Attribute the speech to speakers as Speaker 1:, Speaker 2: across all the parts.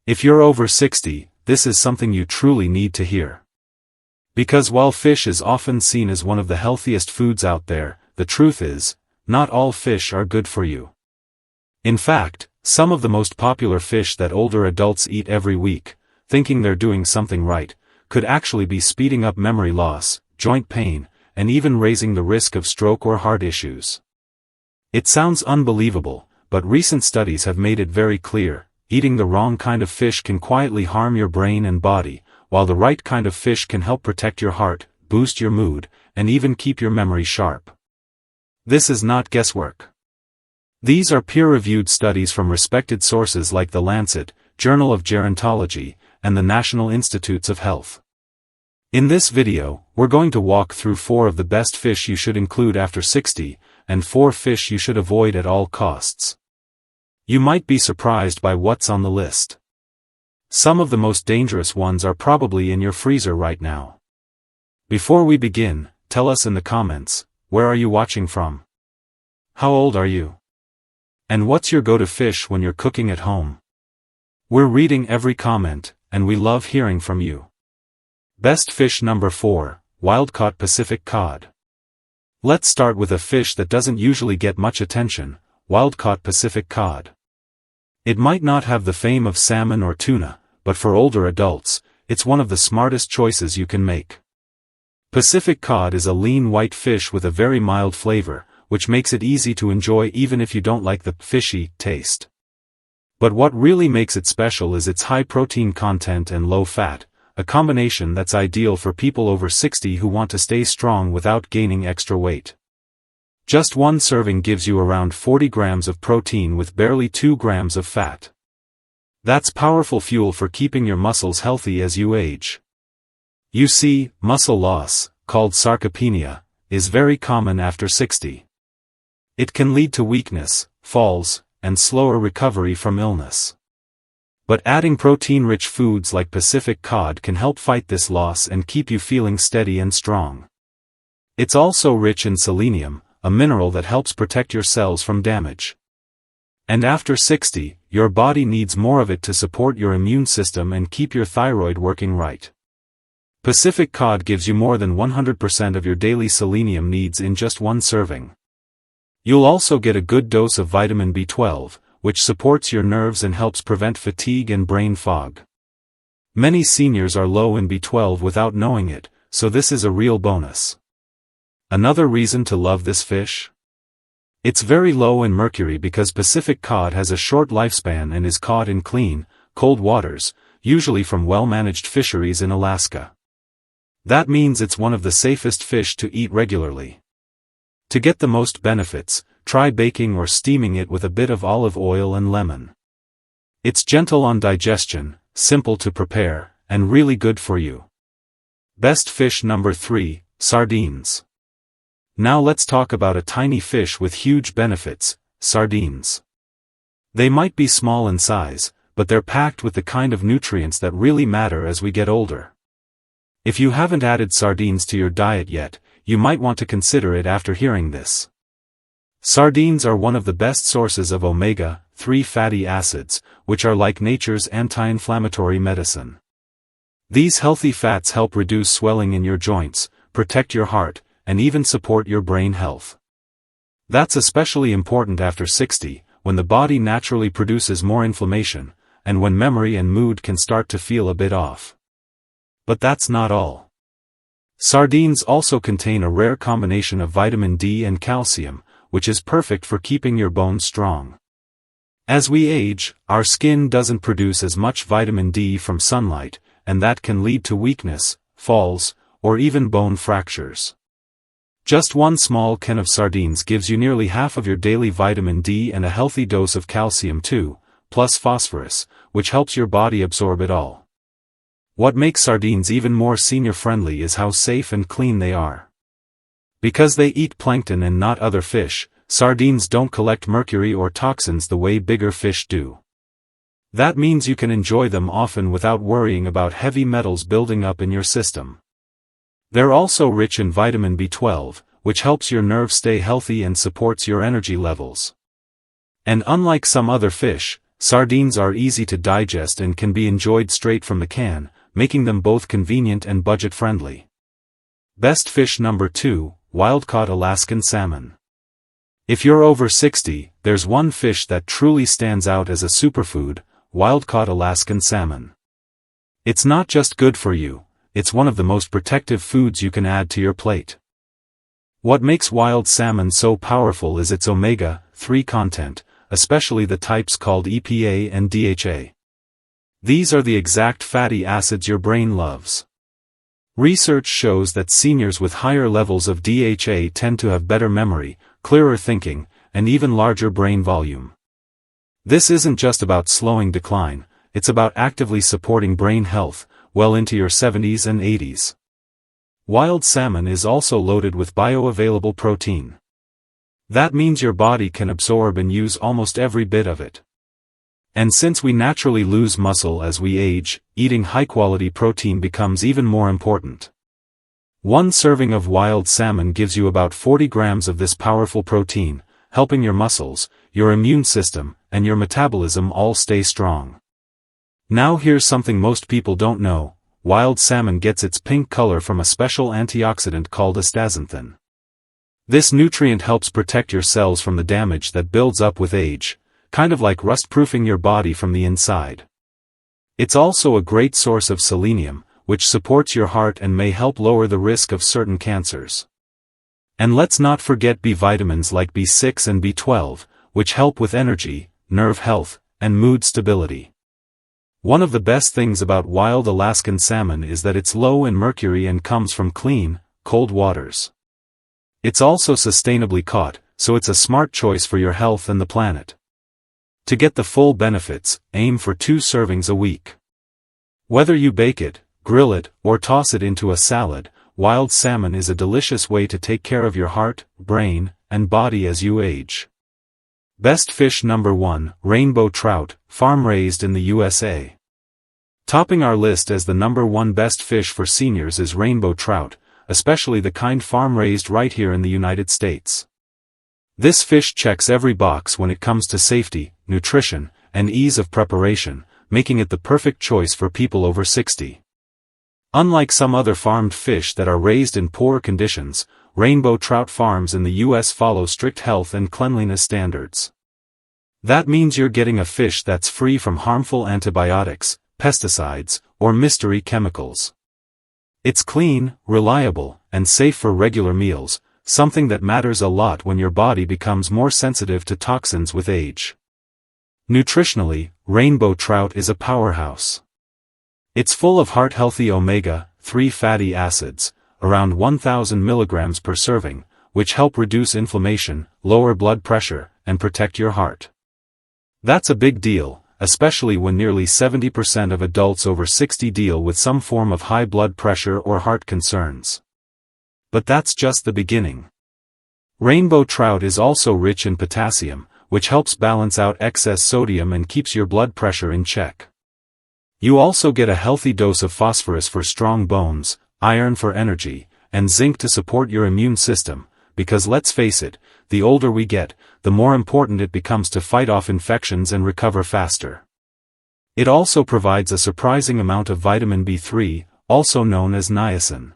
Speaker 1: If you're over 60, this is something you truly need to hear. Because while fish is often seen as one of the healthiest foods out there, the truth is, not all fish are good for you. In fact, some of the most popular fish that older adults eat every week, thinking they're doing something right, could actually be speeding up memory loss, joint pain, and even raising the risk of stroke or heart issues. It sounds unbelievable, but recent studies have made it very clear, eating the wrong kind of fish can quietly harm your brain and body, while the right kind of fish can help protect your heart, boost your mood, and even keep your memory sharp. This is not guesswork. These are peer-reviewed studies from respected sources like the Lancet, Journal of Gerontology, and the National Institutes of Health. In this video, we're going to walk through 4 of the best fish you should include after 60, and 4 fish you should avoid at all costs. You might be surprised by what's on the list. Some of the most dangerous ones are probably in your freezer right now. Before we begin, tell us in the comments, where are you watching from? How old are you? And what's your go-to fish when you're cooking at home? We're reading every comment, and we love hearing from you. Best fish number 4, wild-caught Pacific cod. Let's start with a fish that doesn't usually get much attention, wild-caught Pacific cod. It might not have the fame of salmon or tuna, but for older adults, it's one of the smartest choices you can make. Pacific cod is a lean white fish with a very mild flavor, which makes it easy to enjoy even if you don't like the fishy taste. But what really makes it special is its high protein content and low fat, a combination that's ideal for people over 60 who want to stay strong without gaining extra weight. Just one serving gives you around 40 grams of protein with barely 2 grams of fat. That's powerful fuel for keeping your muscles healthy as you age. You see, muscle loss, called sarcopenia, is very common after 60. It can lead to weakness, falls, and slower recovery from illness. But adding protein-rich foods like Pacific cod can help fight this loss and keep you feeling steady and strong. It's also rich in selenium, a mineral that helps protect your cells from damage. And after 60, your body needs more of it to support your immune system and keep your thyroid working right. Pacific cod gives you more than 100% of your daily selenium needs in just one serving. You'll also get a good dose of vitamin B12, which supports your nerves and helps prevent fatigue and brain fog. Many seniors are low in B12 without knowing it, so this is a real bonus. Another reason to love this fish? It's very low in mercury because Pacific cod has a short lifespan and is caught in clean, cold waters, usually from well-managed fisheries in Alaska. That means it's one of the safest fish to eat regularly. To get the most benefits, try baking or steaming it with a bit of olive oil and lemon. It's gentle on digestion, simple to prepare, and really good for you. Best fish number 3, sardines. Now let's talk about a tiny fish with huge benefits, sardines. They might be small in size, but they're packed with the kind of nutrients that really matter as we get older. If you haven't added sardines to your diet yet, you might want to consider it after hearing this. Sardines are one of the best sources of omega-3 fatty acids, which are like nature's anti-inflammatory medicine. These healthy fats help reduce swelling in your joints, protect your heart, and even support your brain health. That's especially important after 60, when the body naturally produces more inflammation, and when memory and mood can start to feel a bit off. But that's not all. Sardines also contain a rare combination of vitamin D and calcium, which is perfect for keeping your bones strong. As we age, our skin doesn't produce as much vitamin D from sunlight, and that can lead to weakness, falls, or even bone fractures. Just one small can of sardines gives you nearly half of your daily vitamin D and a healthy dose of calcium too, plus phosphorus, which helps your body absorb it all. What makes sardines even more senior-friendly is how safe and clean they are. Because they eat plankton and not other fish, sardines don't collect mercury or toxins the way bigger fish do. That means you can enjoy them often without worrying about heavy metals building up in your system. They're also rich in vitamin B12, which helps your nerves stay healthy and supports your energy levels. And unlike some other fish, sardines are easy to digest and can be enjoyed straight from the can, making them both convenient and budget-friendly. Best fish number 2, wild-caught Alaskan salmon. If you're over 60, there's one fish that truly stands out as a superfood: wild-caught Alaskan salmon. It's not just good for you, it's one of the most protective foods you can add to your plate. What makes wild salmon so powerful is its omega-3 content, especially the types called EPA and DHA. These are the exact fatty acids your brain loves. Research shows that seniors with higher levels of DHA tend to have better memory, clearer thinking, and even larger brain volume. This isn't just about slowing decline, it's about actively supporting brain health, well into your 70s and 80s. Wild salmon is also loaded with bioavailable protein. That means your body can absorb and use almost every bit of it. And since we naturally lose muscle as we age, eating high-quality protein becomes even more important. One serving of wild salmon gives you about 40 grams of this powerful protein, helping your muscles, your immune system, and your metabolism all stay strong. Now here's something most people don't know: wild salmon gets its pink color from a special antioxidant called astaxanthin. This nutrient helps protect your cells from the damage that builds up with age, kind of like rust-proofing your body from the inside. It's also a great source of selenium, which supports your heart and may help lower the risk of certain cancers. And let's not forget B vitamins like B6 and B12, which help with energy, nerve health, and mood stability. One of the best things about wild Alaskan salmon is that it's low in mercury and comes from clean, cold waters. It's also sustainably caught, so it's a smart choice for your health and the planet. To get the full benefits, aim for 2 servings a week. Whether you bake it, grill it, or toss it into a salad, wild salmon is a delicious way to take care of your heart, brain, and body as you age. Best fish number 1, rainbow trout, farm-raised in the USA. Topping our list as the number 1 best fish for seniors is rainbow trout, especially the kind farm-raised right here in the United States. This fish checks every box when it comes to safety, nutrition, and ease of preparation, making it the perfect choice for people over 60. Unlike some other farmed fish that are raised in poor conditions, rainbow trout farms in the U.S. follow strict health and cleanliness standards. That means you're getting a fish that's free from harmful antibiotics, pesticides, or mystery chemicals. It's clean, reliable, and safe for regular meals, something that matters a lot when your body becomes more sensitive to toxins with age. Nutritionally, rainbow trout is a powerhouse. It's full of heart-healthy omega-3 fatty acids, around 1,000 milligrams per serving, which help reduce inflammation, lower blood pressure, and protect your heart. That's a big deal, especially when nearly 70% of adults over 60 deal with some form of high blood pressure or heart concerns. But that's just the beginning. Rainbow trout is also rich in potassium, which helps balance out excess sodium and keeps your blood pressure in check. You also get a healthy dose of phosphorus for strong bones, iron for energy, and zinc to support your immune system, because let's face it, the older we get, the more important it becomes to fight off infections and recover faster. It also provides a surprising amount of vitamin B3, also known as niacin.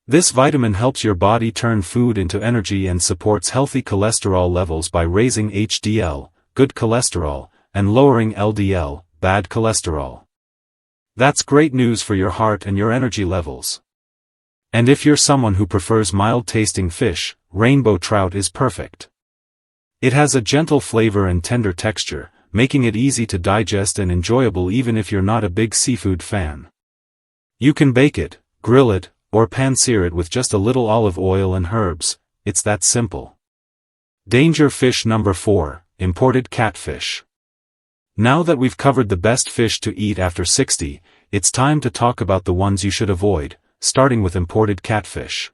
Speaker 1: This vitamin helps your body turn food into energy and supports healthy cholesterol levels by raising HDL, good cholesterol, and lowering LDL, bad cholesterol. That's great news for your heart and your energy levels. And if you're someone who prefers mild-tasting fish, rainbow trout is perfect. It has a gentle flavor and tender texture, making it easy to digest and enjoyable even if you're not a big seafood fan. You can bake it, grill it, or pan-sear it with just a little olive oil and herbs. It's that simple. Danger fish number 4, imported catfish. Now that we've covered the best fish to eat after 60, it's time to talk about the ones you should avoid, starting with imported catfish.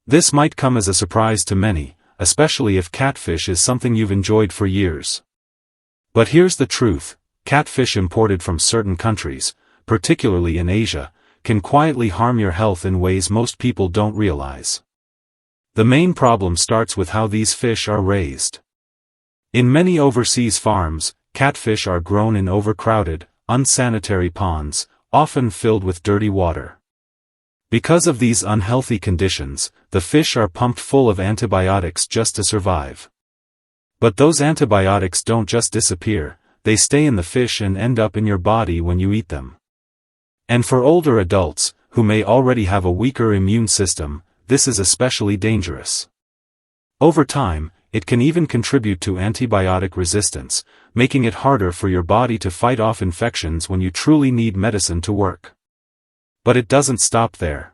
Speaker 1: This might come as a surprise to many, especially if catfish is something you've enjoyed for years. But here's the truth: catfish imported from certain countries, particularly in Asia, can quietly harm your health in ways most people don't realize. The main problem starts with how these fish are raised. In many overseas farms, catfish are grown in overcrowded, unsanitary ponds, often filled with dirty water. Because of these unhealthy conditions, the fish are pumped full of antibiotics just to survive. But those antibiotics don't just disappear, they stay in the fish and end up in your body when you eat them. And for older adults, who may already have a weaker immune system, this is especially dangerous. Over time, it can even contribute to antibiotic resistance, making it harder for your body to fight off infections when you truly need medicine to work. But it doesn't stop there.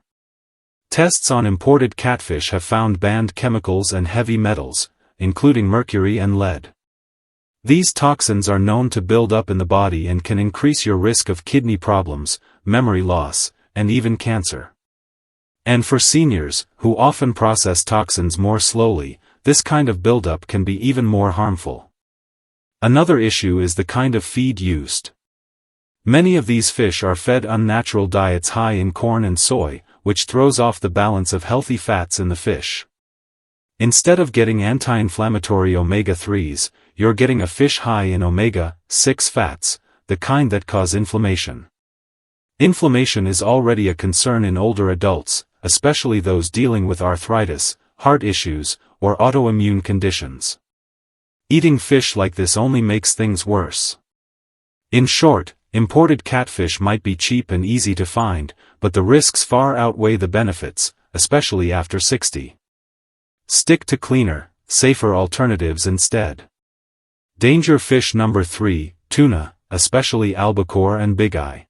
Speaker 1: Tests on imported catfish have found banned chemicals and heavy metals, including mercury and lead. These toxins are known to build up in the body and can increase your risk of kidney problems, memory loss, and even cancer. And for seniors, who often process toxins more slowly, this kind of buildup can be even more harmful. Another issue is the kind of feed used. Many of these fish are fed unnatural diets high in corn and soy, which throws off the balance of healthy fats in the fish. Instead of getting anti-inflammatory omega-3s, you're getting a fish high in omega-6 fats, the kind that cause inflammation. Inflammation is already a concern in older adults, especially those dealing with arthritis, heart issues, or autoimmune conditions. Eating fish like this only makes things worse. In short, imported catfish might be cheap and easy to find, but the risks far outweigh the benefits, especially after 60. Stick to cleaner, safer alternatives instead. Danger fish number 3, tuna, especially albacore and bigeye.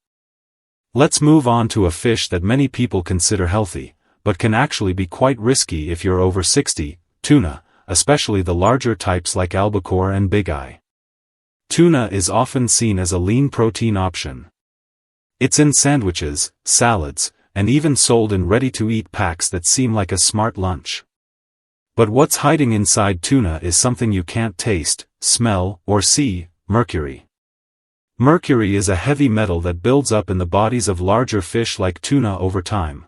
Speaker 1: Let's move on to a fish that many people consider healthy, but can actually be quite risky if you're over 60, tuna, especially the larger types like albacore and bigeye. Tuna is often seen as a lean protein option. It's in sandwiches, salads, and even sold in ready-to-eat packs that seem like a smart lunch. But what's hiding inside tuna is something you can't taste, smell, or see: mercury. Mercury is a heavy metal that builds up in the bodies of larger fish like tuna over time.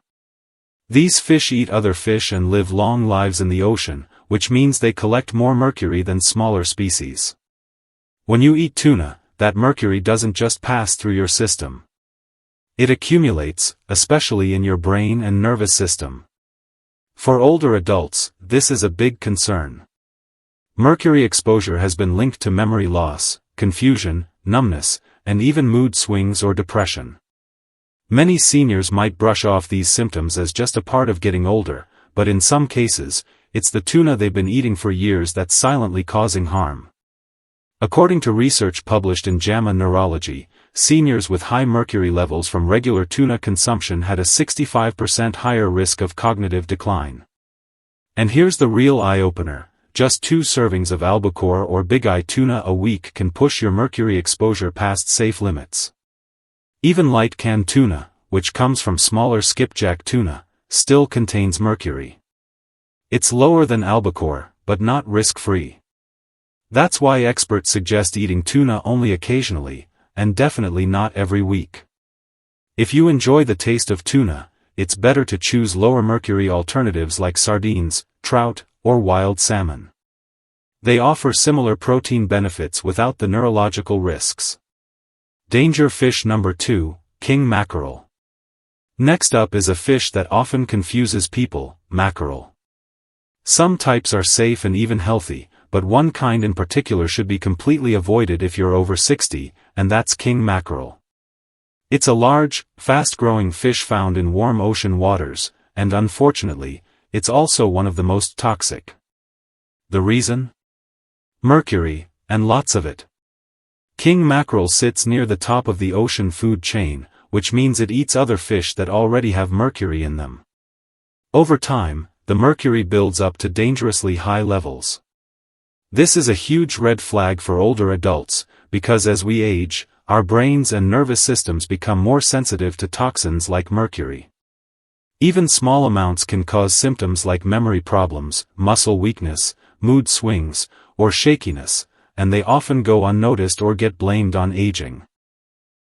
Speaker 1: These fish eat other fish and live long lives in the ocean, which means they collect more mercury than smaller species. When you eat tuna, that mercury doesn't just pass through your system. It accumulates, especially in your brain and nervous system. For older adults, this is a big concern. Mercury exposure has been linked to memory loss, confusion, numbness, and even mood swings or depression. Many seniors might brush off these symptoms as just a part of getting older, but in some cases, it's the tuna they've been eating for years that's silently causing harm. According to research published in JAMA Neurology, seniors with high mercury levels from regular tuna consumption had a 65% higher risk of cognitive decline. And here's the real eye-opener: just 2 servings of albacore or bigeye tuna a week can push your mercury exposure past safe limits. Even light canned tuna, which comes from smaller skipjack tuna, still contains mercury. It's lower than albacore, but not risk-free. That's why experts suggest eating tuna only occasionally, and definitely not every week. If you enjoy the taste of tuna, it's better to choose lower mercury alternatives like sardines, trout, or wild salmon. They offer similar protein benefits without the neurological risks. Danger fish number 2, king mackerel. Next up is a fish that often confuses people: mackerel. Some types are safe and even healthy, but one kind in particular should be completely avoided if you're over 60, and that's king mackerel. It's a large, fast-growing fish found in warm ocean waters, and unfortunately, it's also one of the most toxic. The reason? Mercury, and lots of it. King mackerel sits near the top of the ocean food chain, which means it eats other fish that already have mercury in them. Over time, the mercury builds up to dangerously high levels. This is a huge red flag for older adults, because as we age, our brains and nervous systems become more sensitive to toxins like mercury. Even small amounts can cause symptoms like memory problems, muscle weakness, mood swings, or shakiness, and they often go unnoticed or get blamed on aging.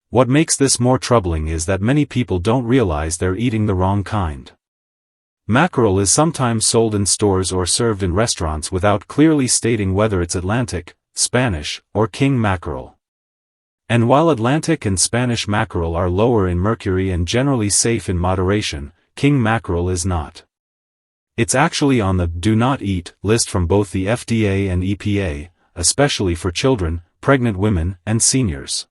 Speaker 1: What makes this more troubling is that many people don't realize they're eating the wrong kind. Mackerel is sometimes sold in stores or served in restaurants without clearly stating whether it's Atlantic, Spanish, or king mackerel. And while Atlantic and Spanish mackerel are lower in mercury and generally safe in moderation, king mackerel is not. It's actually on the "do not eat" list from both the FDA and EPA, especially for children, pregnant women, and seniors.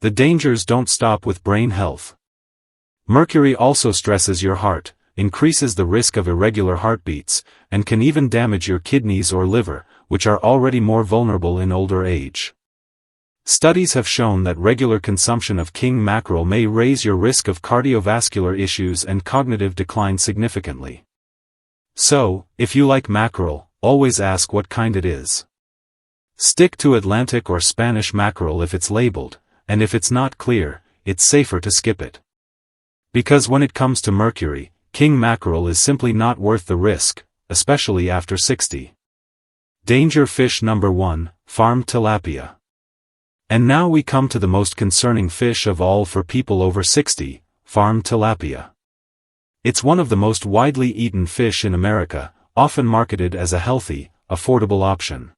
Speaker 1: The dangers don't stop with brain health. Mercury also stresses your heart, increases the risk of irregular heartbeats, and can even damage your kidneys or liver, which are already more vulnerable in older age. Studies have shown that regular consumption of king mackerel may raise your risk of cardiovascular issues and cognitive decline significantly. So, if you like mackerel, always ask what kind it is. Stick to Atlantic or Spanish mackerel if it's labeled, and if it's not clear, it's safer to skip it. Because when it comes to mercury, king mackerel is simply not worth the risk, especially after 60. Danger fish number 1, farm tilapia. And now we come to the most concerning fish of all for people over 60, farm tilapia. It's one of the most widely eaten fish in America, often marketed as a healthy, affordable option.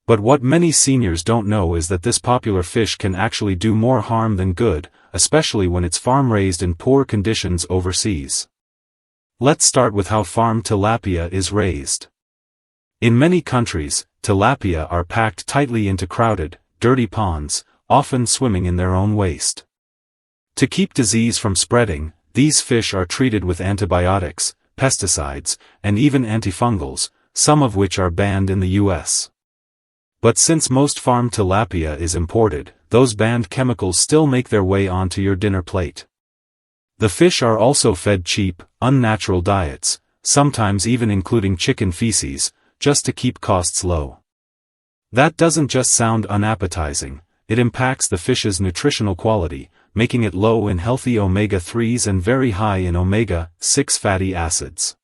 Speaker 1: But what many seniors don't know is that this popular fish can actually do more harm than good, especially when it's farm-raised in poor conditions overseas. Let's start with how farm tilapia is raised. In many countries, tilapia are packed tightly into crowded, dirty ponds, often swimming in their own waste. To keep disease from spreading, these fish are treated with antibiotics, pesticides, and even antifungals, some of which are banned in the US. But since most farm tilapia is imported, those banned chemicals still make their way onto your dinner plate. The fish are also fed cheap, unnatural diets, sometimes even including chicken feces, just to keep costs low. That doesn't just sound unappetizing, it impacts the fish's nutritional quality, making it low in healthy omega-3s and very high in omega-6 fatty acids.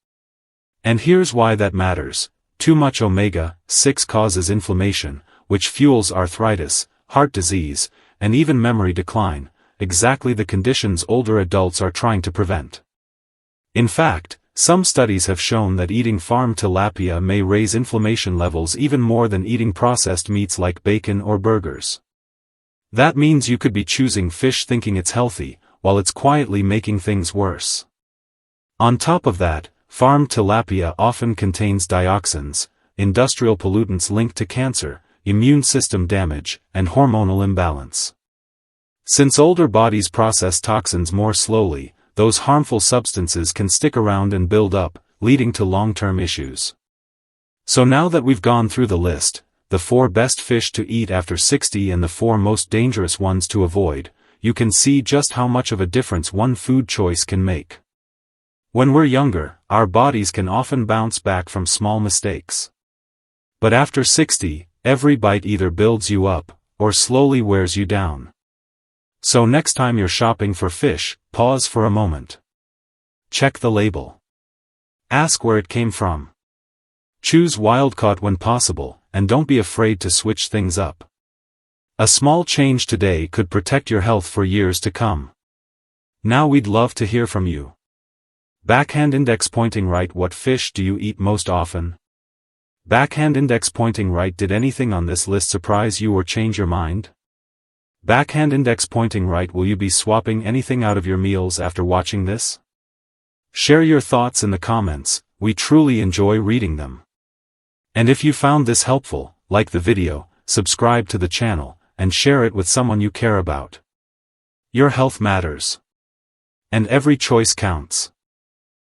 Speaker 1: And here's why that matters. Too much omega-6 causes inflammation, which fuels arthritis, heart disease, and even memory decline, exactly the conditions older adults are trying to prevent. In fact, some studies have shown that eating farm tilapia may raise inflammation levels even more than eating processed meats like bacon or burgers. That means you could be choosing fish thinking it's healthy, while it's quietly making things worse. On top of that, farm tilapia often contains dioxins, industrial pollutants linked to cancer, immune system damage, and hormonal imbalance. Since older bodies process toxins more slowly, those harmful substances can stick around and build up, leading to long-term issues. So now that we've gone through the list, the 4 best fish to eat after 60 and the 4 most dangerous ones to avoid, you can see just how much of a difference one food choice can make. When we're younger, our bodies can often bounce back from small mistakes. But after 60, every bite either builds you up, or slowly wears you down. So next time you're shopping for fish, pause for a moment. Check the label. Ask where it came from. Choose wild-caught when possible, and don't be afraid to switch things up. A small change today could protect your health for years to come. Now we'd love to hear from you. Backhand index pointing right. What fish do you eat most often? Backhand index pointing right. Did anything on this list surprise you or change your mind? Backhand index pointing right. Will you be swapping anything out of your meals after watching this? Share your thoughts in the comments, we truly enjoy reading them. And if you found this helpful, like the video, subscribe to the channel, and share it with someone you care about. Your health matters. And every choice counts.